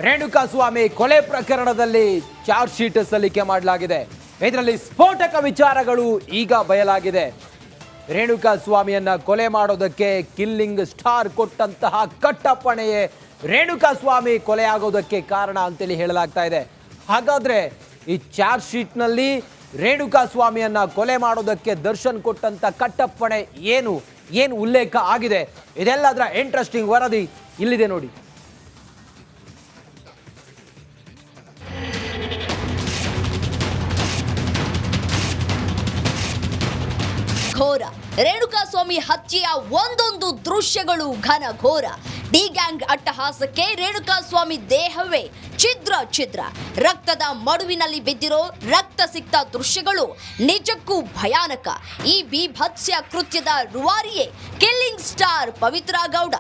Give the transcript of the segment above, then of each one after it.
ರೇಣುಕಾಸ್ವಾಮಿ ಕೊಲೆ ಪ್ರಕರಣದಲ್ಲಿ charge sheet ಸಲ್ಲಿಕೆ ಮಾಡಲಾಗಿದೆ. ಇದರಲ್ಲಿ ಸ್ಫೋಟಕ ವಿಚಾರಗಳು ಈಗ ಬಯಲಾಗಿದೆ. ರೇಣುಕಾಸ್ವಾಮಿಯನ್ನ ಕೊಲೆ ಮಾಡೋದಕ್ಕೆ ಕಿಲ್ಲಿಂಗ್ ಸ್ಟಾರ್ ಕೊಟ್ಟಂತಹ ಕಟ್ಟಪ್ಪಣೆಯೇ ರೇಣುಕಾಸ್ವಾಮಿ ಕೊಲೆ ಆಗೋದಕ್ಕೆ ಕಾರಣ ಅಂತೇಳಿ ಹೇಳಲಾಗ್ತಾ ಇದೆ. ಹಾಗಾದ್ರೆ ಈ ಚಾರ್ಜ್ ಶೀಟ್ನಲ್ಲಿ ರೇಣುಕಾಸ್ವಾಮಿಯನ್ನ ಕೊಲೆ ಮಾಡೋದಕ್ಕೆ ದರ್ಶನ್ ಕೊಟ್ಟಂತ ಕಟ್ಟಪ್ಪಣೆ ಏನು ಉಲ್ಲೇಖ ಆಗಿದೆ, ಇದೆಲ್ಲದರ ಇಂಟ್ರೆಸ್ಟಿಂಗ್ ವರದಿ ಇಲ್ಲಿದೆ ನೋಡಿ. ಘೋರ ರೇಣುಕಾಸ್ವಾಮಿ ಹತ್ಯೆಯ ಒಂದೊಂದು ದೃಶ್ಯಗಳು ಘನಘೋರ. ಡಿ ಗ್ಯಾಂಗ್ ಅಟ್ಟಹಾಸಕ್ಕೆ ರೇಣುಕಾಸ್ವಾಮಿ ದೇಹವೇ ಛಿದ್ರ. ರಕ್ತದ ಮಡುವಿನಲ್ಲಿ ಬಿದ್ದಿರೋ ರಕ್ತ ಸಿಕ್ತ ದೃಶ್ಯಗಳು ನಿಜಕ್ಕೂ ಭಯಾನಕ. ಈ ಬೀಭತ್ಸ್ಯ ಕೃತ್ಯದ ರೂವಾರಿಯೇ ಕಿಲ್ಲಿಂಗ್ ಸ್ಟಾರ್ ಪವಿತ್ರ ಗೌಡ.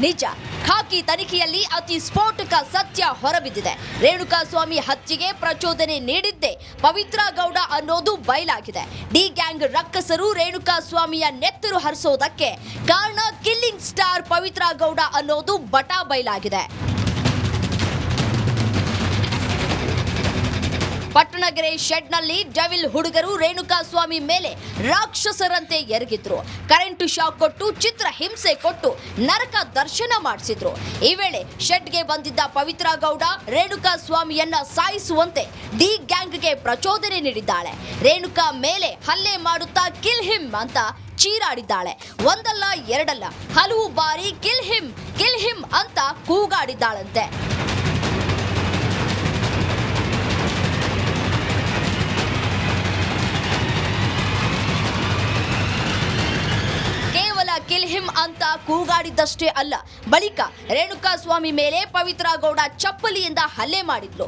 ನಿಜ, ಖಾಕಿ ತನಿಖೆಯಲ್ಲಿ ಅತಿ ಸ್ಫೋಟಕ ಸತ್ಯ ಹೊರಬಿದ್ದಿದೆ. ರೇಣುಕಾಸ್ವಾಮಿ ಹತ್ಯೆಗೆ ಪ್ರಚೋದನೆ ನೀಡಿದ್ದೇ ಪವಿತ್ರ ಗೌಡ ಅನ್ನೋದು ಬಯಲಾಗಿದೆ. ಡಿ ಗ್ಯಾಂಗ್ ರಕ್ಕಸರು ರೇಣುಕಾಸ್ವಾಮಿಯ ನೆತ್ತರು ಹರಿಸೋದಕ್ಕೆ ಕಾರಣ ಕಿಲ್ಲಿಂಗ್ ಸ್ಟಾರ್ ಪವಿತ್ರ ಗೌಡ ಅನ್ನೋದು ಬಟಾ ಬಯಲಾಗಿದೆ. ಪಟ್ಟಣಗೆರೆ ಶೆಡ್ನಲ್ಲಿ ಡೆವಿಲ್ ಹುಡುಗರು ರೇಣುಕಾಸ್ವಾಮಿ ಮೇಲೆ ರಾಕ್ಷಸರಂತೆ ಎರಗಿದ್ರು. ಕರೆಂಟ್ ಶಾಕ್ ಕೊಟ್ಟು ಚಿತ್ರ ಹಿಂಸೆ ಕೊಟ್ಟು ನರಕ ದರ್ಶನ ಮಾಡಿಸಿದ್ರು. ಈ ವೇಳೆ ಶೆಡ್ಗೆ ಬಂದಿದ್ದ ಪವಿತ್ರ ಗೌಡ ರೇಣುಕಾಸ್ವಾಮಿಯನ್ನ ಸಾಯಿಸುವಂತೆ ಡಿ ಗ್ಯಾಂಗ್ಗೆ ಪ್ರಚೋದನೆ ನೀಡಿದ್ದಾಳೆ. ರೇಣುಕಾ ಮೇಲೆ ಹಲ್ಲೆ ಮಾಡುತ್ತಾ ಕಿಲ್ ಹಿಮ್ ಅಂತ ಚೀರಾಡಿದ್ದಾಳೆ. ಒಂದಲ್ಲ ಎರಡಲ್ಲ ಹಲವು ಬಾರಿ ಕಿಲ್ ಹಿಮ್ ಅಂತ ಕೂಗಾಡಿದ್ದಾಳಂತೆ. ಕಿಲ್ ಹಿಮ್ ಅಂತ ಕೂಗಾಡಿದ್ದಷ್ಟೇ ಅಲ್ಲ, ಬಳಿಕ ರೇಣುಕಾಸ್ವಾಮಿ ಮೇಲೆ ಪವಿತ್ರ ಗೌಡ ಚಪ್ಪಲಿಯಿಂದ ಹಲ್ಲೆ ಮಾಡಿದ್ಲು.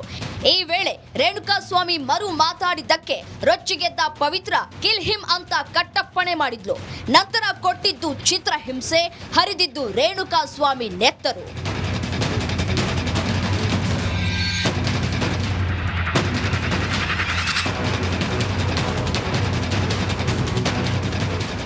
ಈ ವೇಳೆ ರೇಣುಕಾಸ್ವಾಮಿ ಮರು ಮಾತಾಡಿದ್ದಕ್ಕೆ ರೊಚ್ಚಿಗೆದ್ದ ಪವಿತ್ರ ಕಿಲ್ ಹಿಮ್ ಅಂತ ಕಟ್ಟಪ್ಪಣೆ ಮಾಡಿದ್ಲು. ನಂತರ ಕೊಟ್ಟಿದ್ದು ಚಿತ್ರ ಹಿಂಸೆ, ಹರಿದಿದ್ದು ರೇಣುಕಾಸ್ವಾಮಿ ನೆತ್ತರು.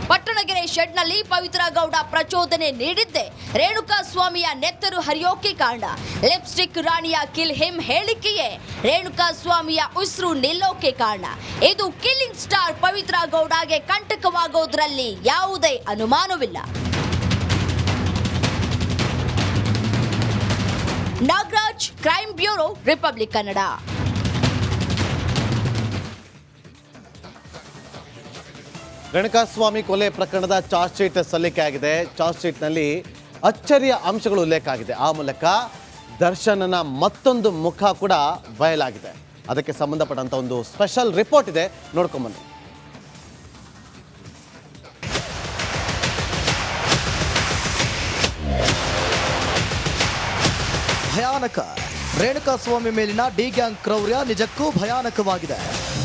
ಪಟ್ಟಣಗೆರೆ ಶೆಡ್ನಲ್ಲಿ ಪವಿತ್ರ ಗೌಡ ಪ್ರಚೋದನೆ ನೀಡಿದ್ದೆ ರೇಣುಕಾಸ್ವಾಮಿಯ ನೆತ್ತರು ಹರಿಯೋಕೆ ಕಾರಣ. ಲಿಪ್ಸ್ಟಿಕ್ ರಾಣಿಯ ಕಿಲ್ ಹಿಮ್ ಹೇಳಿಕೆಯೇ ರೇಣುಕಾಸ್ವಾಮಿಯ ಉಸಿರು ನಿಲ್ಲೋಕೆ ಕಾರಣ. ಇದು ಕಿಲ್ಲಿಂಗ್ ಸ್ಟಾರ್ ಪವಿತ್ರ ಗೌಡಗೆ ಕಂಟಕವಾಗೋದ್ರಲ್ಲಿ ಯಾವುದೇ ಅನುಮಾನವಿಲ್ಲ. Nagaraj, crime bureau, Republic Kannada. Renukaswamy ಕೊಲೆ ಪ್ರಕರಣದ ಚಾರ್ಜ್ ಶೀಟ್ ಸಲ್ಲಿಕೆ ಆಗಿದೆ. ಚಾರ್ಜ್ ಶೀಟ್ನಲ್ಲಿ ಅಚ್ಚರಿಯ ಅಂಶಗಳು ಉಲ್ಲೇಖ ಆಗಿದೆ. ಆ ಮೂಲಕ ದರ್ಶನನ ಮತ್ತೊಂದು ಮುಖ ಕೂಡ ಬಯಲಾಗಿದೆ. ಅದಕ್ಕೆ ಸಂಬಂಧಪಟ್ಟಂತ ಒಂದು ಸ್ಪೆಷಲ್ ರಿಪೋರ್ಟ್ ಇದೆ, ನೋಡ್ಕೊಂಬನ್ನಿ. ಭಯಾನಕ ರೇಣುಕಾಸ್ವಾಮಿ ಮೇಲಿನ ಡಿ ಗ್ಯಾಂಗ್ ಕ್ರೌರ್ಯ ನಿಜಕ್ಕೂ ಭಯಾನಕವಾಗಿದೆ.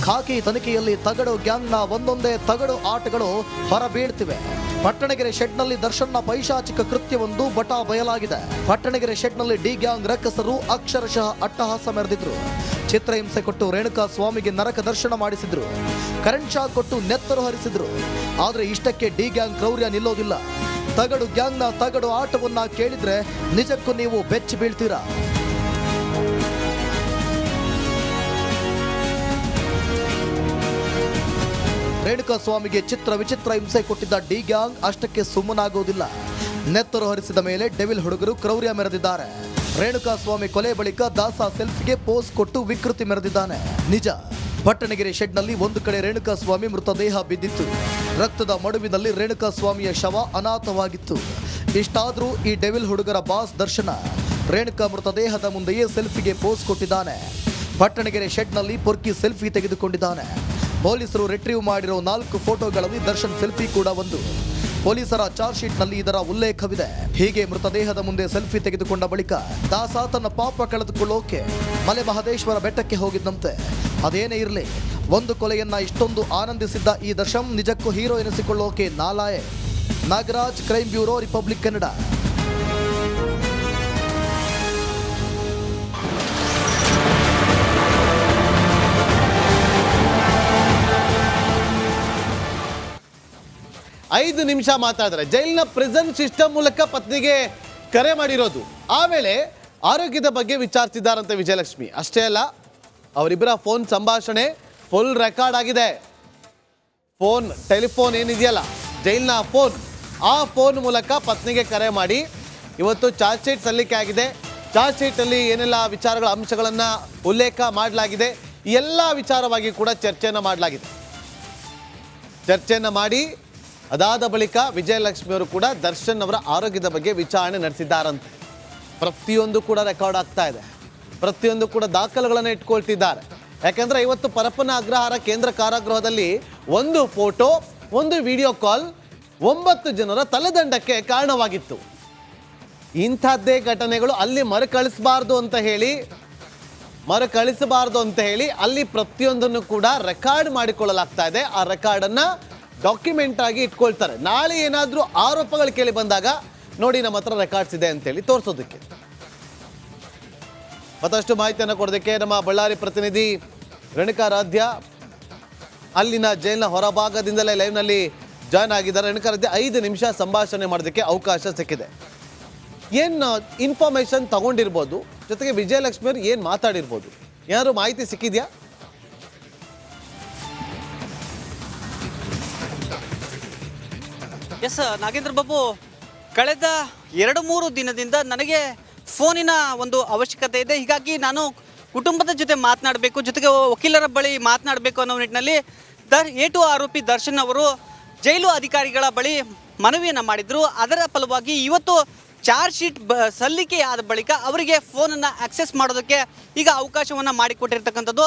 ಖಾಕಿ ತನಿಖೆಯಲ್ಲಿ ತಗಡು ಗ್ಯಾಂಗ್ನ ಒಂದೊಂದೇ ತಗಡು ಆಟಗಳು ಹೊರಬೀಳ್ತಿವೆ. ಪಟ್ಟಣಗೆರೆ ಶೆಡ್ನಲ್ಲಿ ದರ್ಶನ್ನ ಪೈಶಾಚಿಕ ಕೃತ್ಯವೊಂದು ಬಟಾ ಬಯಲಾಗಿದೆ. ಪಟ್ಟಣಗೆರೆ ಶೆಡ್ನಲ್ಲಿ ಡಿ ಗ್ಯಾಂಗ್ ರಕ್ಕಸರು ಅಕ್ಷರಶಃ ಅಟ್ಟಹಾಸ ಮೆರೆದಿದ್ರು. ಚಿತ್ರಹಿಂಸೆ ಕೊಟ್ಟು ರೇಣುಕಾಸ್ವಾಮಿಗೆ ನರಕ ದರ್ಶನ ಮಾಡಿಸಿದ್ರು. ಕರೆಂಟ್ ಶಾಕ್ ಕೊಟ್ಟು ನೆತ್ತರು ಹರಿಸಿದ್ರು. ಆದ್ರೆ ಇಷ್ಟಕ್ಕೆ ಡಿ ಗ್ಯಾಂಗ್ ಕ್ರೌರ್ಯ ನಿಲ್ಲೋದಿಲ್ಲ. ತಗಡು ಗ್ಯಾಂಗ್ನ ತಗಡು ಆಟವನ್ನ ಕೇಳಿದ್ರೆ ನಿಜಕ್ಕೂ ನೀವು ಬೆಚ್ಚಿ ಬೀಳ್ತೀರಾ. ರೇಣುಕಾಸ್ವಾಮಿಗೆ ವಿಚಿತ್ರ ಹಿಂಸೆ ಕೊಟ್ಟಿದ್ದ ಡಿ ಗ್ಯಾಂಗ್ ಅಷ್ಟಕ್ಕೆ ಸುಮ್ಮನಾಗೋದಿಲ್ಲ. ನೆತ್ತರು ಹರಿಸಿದ ಮೇಲೆ ಡೆವಿಲ್ ಹುಡುಗರು ಕ್ರೌರ್ಯ ಮೆರೆದಿದ್ದಾರೆ. ರೇಣುಕಾಸ್ವಾಮಿ ಕೊಲೆ ಬಳಿಕ ದಾಸ ಸೆಲ್ಫಿಗೆ ಪೋಸ್ ಕೊಟ್ಟು ವಿಕೃತಿ ಮೆರೆದಿದ್ದಾನೆ. ನಿಜ, ಪಟ್ಟಣಗೆರೆ ಶೆಡ್ನಲ್ಲಿ ಒಂದು ಕಡೆ ರೇಣುಕಾಸ್ವಾಮಿ ಮೃತದೇಹ ಬಿದ್ದಿತ್ತು. ರಕ್ತದ ಮಡುವಿನಲ್ಲಿ ರೇಣುಕಾಸ್ವಾಮಿಯ ಶವ ಅನಾಥವಾಗಿತ್ತು. ಇಷ್ಟಾದರೂ ಈ ಡೆವಿಲ್ ಹುಡುಗರ ಬಾಸ್ ದರ್ಶನ ರೇಣುಕಾ ಮೃತದೇಹದ ಮುಂದೆಯೇ ಸೆಲ್ಫಿಗೆ ಪೋಸ್ ಕೊಟ್ಟಿದ್ದಾನೆ. ಪಟ್ಟಣಗೆರೆ ಶೆಡ್ನಲ್ಲಿ ಪೊರ್ಕಿ ಸೆಲ್ಫಿ ತೆಗೆದುಕೊಂಡಿದ್ದಾನೆ. ಪೊಲೀಸರು ರಿಟ್ರೀವ್ ಮಾಡಿರೋ 4 ಫೋಟೋಗಳಲ್ಲಿ ದರ್ಶನ್ ಸೆಲ್ಫಿ ಕೂಡ ಒಂದು. ಪೊಲೀಸರ ಚಾರ್ಜ್ ಶೀಟ್ನಲ್ಲಿ ಇದರ ಉಲ್ಲೇಖವಿದೆ. ಹೀಗೆ ಮೃತದೇಹದ ಮುಂದೆ ಸೆಲ್ಫಿ ತೆಗೆದುಕೊಂಡ ಬಳಿಕ ದಾಸ ತನ್ನ ಪಾಪ ಕಳೆದುಕೊಳ್ಳೋಕೆ ಮಲೆ ಮಹದೇಶ್ವರ ಬೆಟ್ಟಕ್ಕೆ ಹೋಗಿದ್ದಂತೆ. ಅದೇನೇ ಇರಲಿ, ಒಂದು ಕೊಲೆಯನ್ನ ಇಷ್ಟೊಂದು ಆನಂದಿಸಿದ್ದ ಈ ದರ್ಶನ್ ನಿಜಕ್ಕೂ ಹೀರೋ ಎನಿಸಿಕೊಳ್ಳೋಕೆ ನಾಲಾಯೆ. Nagaraj, crime bureau, Republic Kannada. 5 ನಿಮಿಷ ಮಾತಾಡಿದ್ರೆ ಜೈಲಿನ ಪ್ರಿಸನ್ ಸಿಸ್ಟಮ್ ಮೂಲಕ ಪತ್ನಿಗೆ ಕರೆ ಮಾಡಿರೋದು. ಆಮೇಲೆ ಆರೋಗ್ಯದ ಬಗ್ಗೆ ವಿಚಾರಿಸಿದ್ದಾರಂತೆ ವಿಜಯಲಕ್ಷ್ಮಿ. ಅಷ್ಟೇ ಅಲ್ಲ, ಅವರಿಬ್ಬರ ಫೋನ್ ಸಂಭಾಷಣೆ ಫುಲ್ ರೆಕಾರ್ಡ್ ಆಗಿದೆ. ಟೆಲಿಫೋನ್ ಏನಿದೆಯಲ್ಲ, ಜೈಲಿನ ಆ ಫೋನ್ ಮೂಲಕ ಪತ್ನಿಗೆ ಕರೆ ಮಾಡಿ ಇವತ್ತು ಚಾರ್ಜ್ ಶೀಟ್ ಸಲ್ಲಿಕೆ ಆಗಿದೆ. ಚಾರ್ಜ್ ಶೀಟಲ್ಲಿ ಏನೆಲ್ಲ ವಿಚಾರಗಳ ಅಂಶಗಳನ್ನು ಉಲ್ಲೇಖ ಮಾಡಲಾಗಿದೆ, ಎಲ್ಲ ವಿಚಾರವಾಗಿ ಕೂಡ ಚರ್ಚೆಯನ್ನು ಮಾಡಲಾಗಿದೆ. ಚರ್ಚೆಯನ್ನು ಮಾಡಿ ಅದಾದ ಬಳಿಕ ವಿಜಯಲಕ್ಷ್ಮಿಯವರು ಕೂಡ ದರ್ಶನ್ ಅವರ ಆರೋಗ್ಯದ ಬಗ್ಗೆ ವಿಚಾರಣೆ ನಡೆಸಿದ್ದಾರಂತೆ. ಪ್ರತಿಯೊಂದು ಕೂಡ ರೆಕಾರ್ಡ್ ಆಗ್ತಾ ಇದೆ, ಪ್ರತಿಯೊಂದು ಕೂಡ ದಾಖಲೆಗಳನ್ನು ಇಟ್ಕೊಳ್ತಿದ್ದಾರೆ. ಯಾಕಂದರೆ ಇವತ್ತು ಪರಪ್ಪನ ಅಗ್ರಹಾರ ಕೇಂದ್ರ ಕಾರಾಗೃಹದಲ್ಲಿ ಒಂದು ಫೋಟೋ, ಒಂದು ವಿಡಿಯೋ ಕಾಲ್ 9 ಜನರ ತಲೆದಂಡಕ್ಕೆ ಕಾರಣವಾಗಿತ್ತು. ಇಂಥದ್ದೇ ಘಟನೆಗಳು ಅಲ್ಲಿ ಮರುಕಳಿಸಬಾರ್ದು ಅಂತ ಹೇಳಿ ಅಲ್ಲಿ ಪ್ರತಿಯೊಂದನ್ನು ಕೂಡ ರೆಕಾರ್ಡ್ ಮಾಡಿಕೊಳ್ಳಲಾಗ್ತಾ ಇದೆ. ಆ ರೆಕಾರ್ಡನ್ನು ಡಾಕ್ಯುಮೆಂಟ್ ಆಗಿ ಇಟ್ಕೊಳ್ತಾರೆ. ನಾಳೆ ಏನಾದರೂ ಆರೋಪಗಳು ಕೇಳಿ ಬಂದಾಗ ನೋಡಿ ನಮ್ಮ ಹತ್ರ ರೆಕಾರ್ಡ್ಸ್ ಇದೆ ಅಂತೇಳಿ ತೋರಿಸೋದಕ್ಕೆ. ಮತ್ತಷ್ಟು ಮಾಹಿತಿಯನ್ನು ಕೊಡೋದಕ್ಕೆ ನಮ್ಮ ಬಳ್ಳಾರಿ ಪ್ರತಿನಿಧಿ ರೇಣುಕಾರಾಧ್ಯ ಅಲ್ಲಿನ ಜೈಲಿನ ಹೊರಭಾಗದಿಂದಲೇ ಲೈವ್ನಲ್ಲಿ ಜಾಯ್ನ್ ಆಗಿದ್ದಾರೆ. ರೇಣುಕಾರಾಧ್ಯ, 5 ನಿಮಿಷ ಸಂಭಾಷಣೆ ಮಾಡೋದಕ್ಕೆ ಅವಕಾಶ ಸಿಕ್ಕಿದೆ. ಏನು ಇನ್ಫಾರ್ಮೇಶನ್ ತಗೊಂಡಿರ್ಬೋದು, ಜೊತೆಗೆ ವಿಜಯಲಕ್ಷ್ಮಿ ಅವರು ಏನು ಮಾತಾಡಿರ್ಬೋದು, ಏನಾದ್ರು ಮಾಹಿತಿ ಸಿಕ್ಕಿದೆಯಾ? ಎಸ್ ನಾಗೇಂದ್ರ ಬಾಬು, ಕಳೆದ 2-3 ದಿನದಿಂದ ನನಗೆ ಫೋನಿನ ಒಂದು ಅವಶ್ಯಕತೆ ಇದೆ. ಹೀಗಾಗಿ ನಾನು ಕುಟುಂಬದ ಜೊತೆ ಮಾತನಾಡಬೇಕು, ಜೊತೆಗೆ ವಕೀಲರ ಬಳಿ ಮಾತನಾಡಬೇಕು ಅನ್ನೋ ನಿಟ್ಟಿನಲ್ಲಿ A2 ಆರೋಪಿ ದರ್ಶನ್ ಅವರು ಜೈಲು ಅಧಿಕಾರಿಗಳ ಬಳಿ ಮನವಿಯನ್ನು ಮಾಡಿದ್ರು. ಅದರ ಫಲವಾಗಿ ಇವತ್ತು ಚಾರ್ಜ್ ಶೀಟ್ ಸಲ್ಲಿಕೆಯಾದ ಬಳಿಕ ಅವರಿಗೆ ಫೋನನ್ನು ಆಕ್ಸೆಸ್ ಮಾಡೋದಕ್ಕೆ ಈಗ ಅವಕಾಶವನ್ನು ಮಾಡಿಕೊಟ್ಟಿರ್ತಕ್ಕಂಥದ್ದು.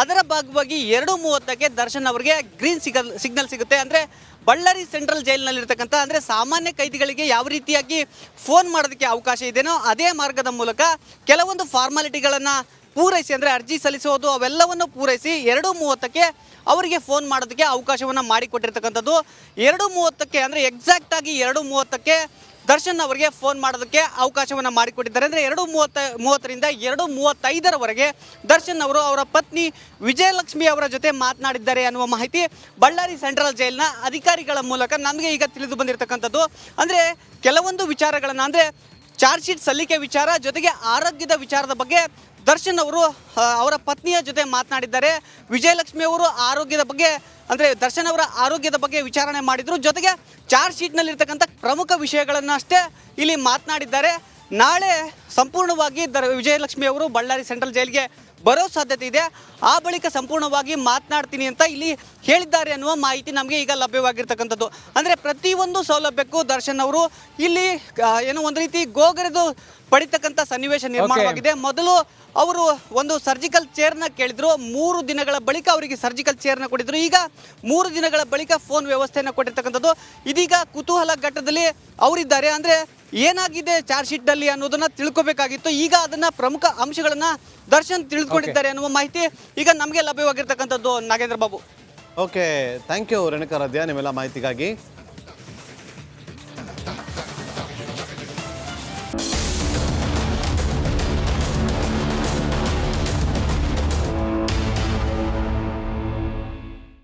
ಅದರ ಭಾಗವಾಗಿ 2:30ಕ್ಕೆ ದರ್ಶನ್ ಅವರಿಗೆ ಗ್ರೀನ್ ಸಿಗ್ನಲ್ ಸಿಗುತ್ತೆ. ಅಂದರೆ ಬಳ್ಳಾರಿ ಸೆಂಟ್ರಲ್ ಜೈಲಿನಲ್ಲಿರ್ತಕ್ಕಂಥ ಅಂದರೆ ಸಾಮಾನ್ಯ ಕೈದಿಗಳಿಗೆ ಯಾವ ರೀತಿಯಾಗಿ ಫೋನ್ ಮಾಡೋದಕ್ಕೆ ಅವಕಾಶ ಇದೆಯೋ ಅದೇ ಮಾರ್ಗದ ಮೂಲಕ ಕೆಲವೊಂದು ಫಾರ್ಮಾಲಿಟಿಗಳನ್ನು ಪೂರೈಸಿ, ಅಂದರೆ ಅರ್ಜಿ ಸಲ್ಲಿಸೋದು ಅವೆಲ್ಲವನ್ನು ಪೂರೈಸಿ 2:30ಕ್ಕೆ ಅವರಿಗೆ ಫೋನ್ ಮಾಡೋದಕ್ಕೆ ಅವಕಾಶವನ್ನು ಮಾಡಿಕೊಟ್ಟಿರ್ತಕ್ಕಂಥದ್ದು. 2:30ಕ್ಕೆ ಅಂದರೆ ಎಕ್ಸಾಕ್ಟಾಗಿ 2:30ಕ್ಕೆ ದರ್ಶನ್ ಅವರಿಗೆ ಫೋನ್ ಮಾಡೋದಕ್ಕೆ ಅವಕಾಶವನ್ನು ಮಾಡಿಕೊಟ್ಟಿದ್ದಾರೆ. ಅಂದರೆ 2:30ರಿಂದ 2:35ರವರೆಗೆ ದರ್ಶನ್ ಅವರು ಅವರ ಪತ್ನಿ ವಿಜಯಲಕ್ಷ್ಮಿ ಅವರ ಜೊತೆ ಮಾತನಾಡಿದ್ದಾರೆ ಅನ್ನುವ ಮಾಹಿತಿ ಬಳ್ಳಾರಿ ಸೆಂಟ್ರಲ್ ಜೈಲಿನ ಅಧಿಕಾರಿಗಳ ಮೂಲಕ ನಮಗೆ ಈಗ ತಿಳಿದು ಬಂದಿರತಕ್ಕಂಥದ್ದು. ಅಂದರೆ ಕೆಲವೊಂದು ವಿಚಾರಗಳನ್ನು, ಅಂದರೆ ಚಾರ್ಜ್ ಶೀಟ್ ಸಲ್ಲಿಕೆ ವಿಚಾರ, ಜೊತೆಗೆ ಆರೋಗ್ಯದ ವಿಚಾರದ ಬಗ್ಗೆ ದರ್ಶನ್ ಅವರು ಅವರ ಪತ್ನಿಯ ಜೊತೆ ಮಾತನಾಡಿದ್ದಾರೆ. ವಿಜಯಲಕ್ಷ್ಮಿ ಅವರು ಆರೋಗ್ಯದ ಬಗ್ಗೆ, ಅಂದರೆ ದರ್ಶನ್ ಅವರ ಆರೋಗ್ಯದ ಬಗ್ಗೆ ವಿಚಾರಣೆ ಮಾಡಿದರು. ಜೊತೆಗೆ ಚಾರ್ಜ್ ಶೀಟ್ನಲ್ಲಿರ್ತಕ್ಕಂಥ ಪ್ರಮುಖ ವಿಷಯಗಳನ್ನು ಅಷ್ಟೇ ಇಲ್ಲಿ ಮಾತನಾಡಿದ್ದಾರೆ. ನಾಳೆ ಸಂಪೂರ್ಣವಾಗಿ ವಿಜಯಲಕ್ಷ್ಮಿ ಅವರು ಬಳ್ಳಾರಿ ಸೆಂಟ್ರಲ್ ಜೈಲಿಗೆ ಬರೋ ಸಾಧ್ಯತೆ ಇದೆ. ಆ ಬಳಿಕ ಸಂಪೂರ್ಣವಾಗಿ ಮಾತನಾಡ್ತೀನಿ ಅಂತ ಇಲ್ಲಿ ಹೇಳಿದ್ದಾರೆ ಅನ್ನುವ ಮಾಹಿತಿ ನಮಗೆ ಈಗ ಲಭ್ಯವಾಗಿರ್ತಕ್ಕಂಥದ್ದು. ಅಂದರೆ ಪ್ರತಿಯೊಂದು ಸೌಲಭ್ಯಕ್ಕೂ ದರ್ಶನ್ ಅವರು ಇಲ್ಲಿ ಏನೋ ಒಂದು ರೀತಿ ಗೋಗರೆದು ಪಡಿತಕ್ಕಂಥ ಸನ್ನಿವೇಶ ನಿರ್ಮಾಣವಾಗಿದೆ. ಮೊದಲು ಅವರು ಒಂದು ಸರ್ಜಿಕಲ್ ಚೇರ್ನ ಕೇಳಿದ್ರು, 3 ದಿನಗಳ ಬಳಿಕ ಅವರಿಗೆ ಸರ್ಜಿಕಲ್ ಚೇರ್ನ ಕೊಟ್ಟಿದ್ರು. ಈಗ 3 ದಿನಗಳ ಬಳಿಕ ಫೋನ್ ವ್ಯವಸ್ಥೆಯನ್ನು ಕೊಟ್ಟಿರ್ತಕ್ಕಂಥದ್ದು. ಇದೀಗ ಕುತೂಹಲ ಘಟ್ಟದಲ್ಲಿ ಅವರಿದ್ದಾರೆ. ಅಂದರೆ ಏನಾಗಿದೆ ಚಾರ್ಜ್ ಶೀಟ್ನಲ್ಲಿ ಅನ್ನೋದನ್ನ ತಿಳ್ಕೊಬೇಕಾಗಿತ್ತು. ಈಗ ಅದನ್ನ ಪ್ರಮುಖ ಅಂಶಗಳನ್ನ ದರ್ಶನ್ ತಿಳಿದುಕೊಂಡಿದ್ದಾರೆ ಅನ್ನುವ ಮಾಹಿತಿ ಈಗ ನಮಗೆ ಲಭ್ಯವಾಗಿರ್ತಕ್ಕಂಥದ್ದು. Nagendra Babu. Okay, thank you Renukaradhya ನಿಮ್ಮೆಲ್ಲ ಮಾಹಿತಿಗಾಗಿ.